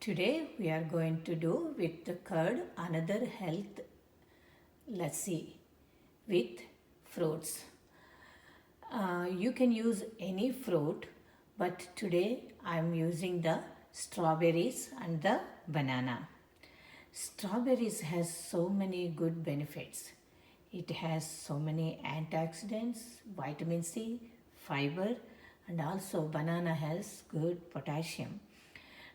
Today we are going to do with the curd another health lassi with fruits. You can use any fruit, but today I am using the strawberries and the banana. Strawberries has so many good benefits. It has so many antioxidants, vitamin C, fiber, and also banana has good potassium.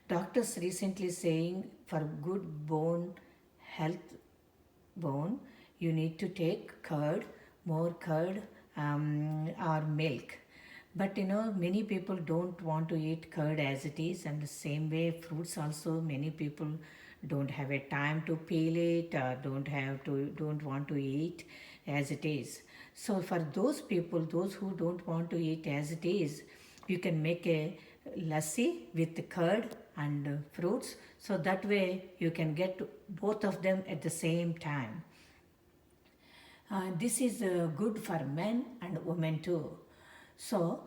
Doctors recently saying for good bone, you need to take curd, more curd or milk. But many people don't want to eat curd as it is, and the same way fruits also many people don't have a time to peel it or don't want to eat as it is. So for those people, those who don't want to eat as it is, you can make a lassi with curd and fruits, so that way you can get both of them at the same time. This is good for men and women too. So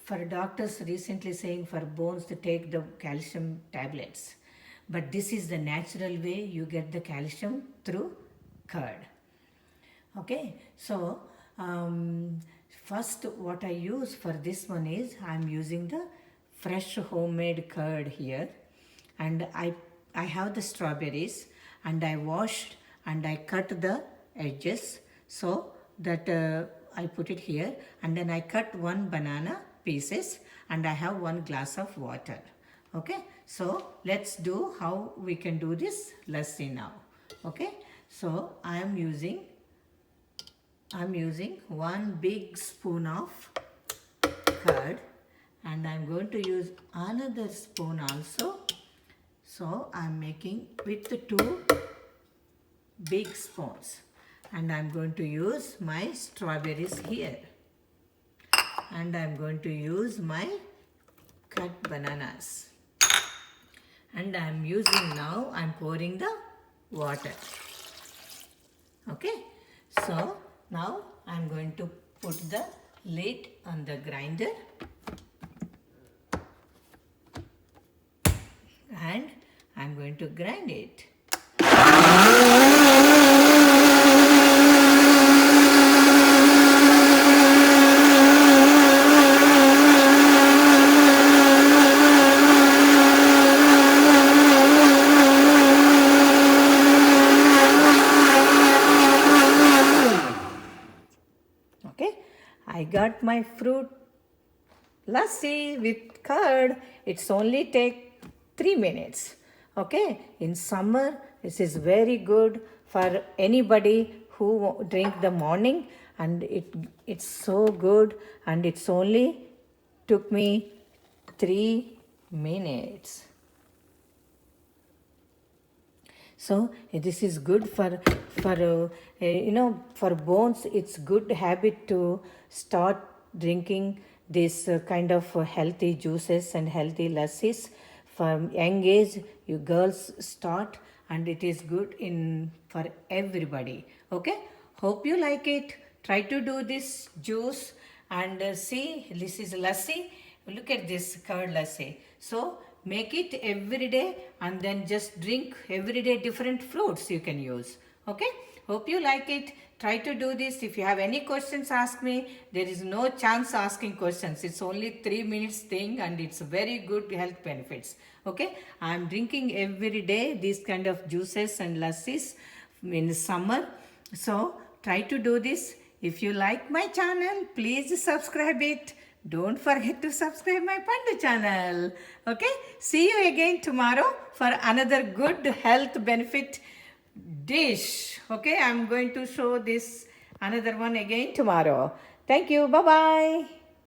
for doctors recently saying for bones to take the calcium tablets, but this is the natural way you get the calcium through curd. Okay, so first what I use for this one is I am using the fresh homemade curd here, and I have the strawberries, and I washed and I cut the edges so that I put it here, and then I cut one banana pieces, and I have 1 glass of water. Okay, so let's do how we can do this lassi now. Okay, so I am using 1 big spoon of curd, and I'm going to use another spoon also. So I'm making with the 2 big spoons, and I'm going to use my strawberries here, and I'm going to use my cut bananas, and I'm pouring the water. Okay, so now I'm going to put the lid on the grinder, and I'm going to grind it. Okay, I got my fruit lassi with curd. It's only take 3 minutes. Okay, in summer this is very good for anybody who drink the morning, and it's so good, and it's only took me 3 minutes. So this is good for bones. It's good habit to start drinking this kind of healthy juices and healthy lassis from young age. You girls start, and it is good for everybody. Okay, hope you like it. Try to do this juice, and see, this is lassi. Look at this curd lassi. So make it every day, and then just drink every day. Different fruits you can use. Okay, hope you like it. Try to do this. If you have any questions, ask me. There is no chance asking questions. It's only 3 minutes thing, and it's very good health benefits. Okay, I am drinking every day these kind of juices and lassis in summer. So try to do this. If you like my channel, please subscribe it. Don't forget to subscribe my Pandu channel. Okay, see you again tomorrow for another good health benefit dish. Okay, I'm going to show this another one again tomorrow. Thank you. Bye bye.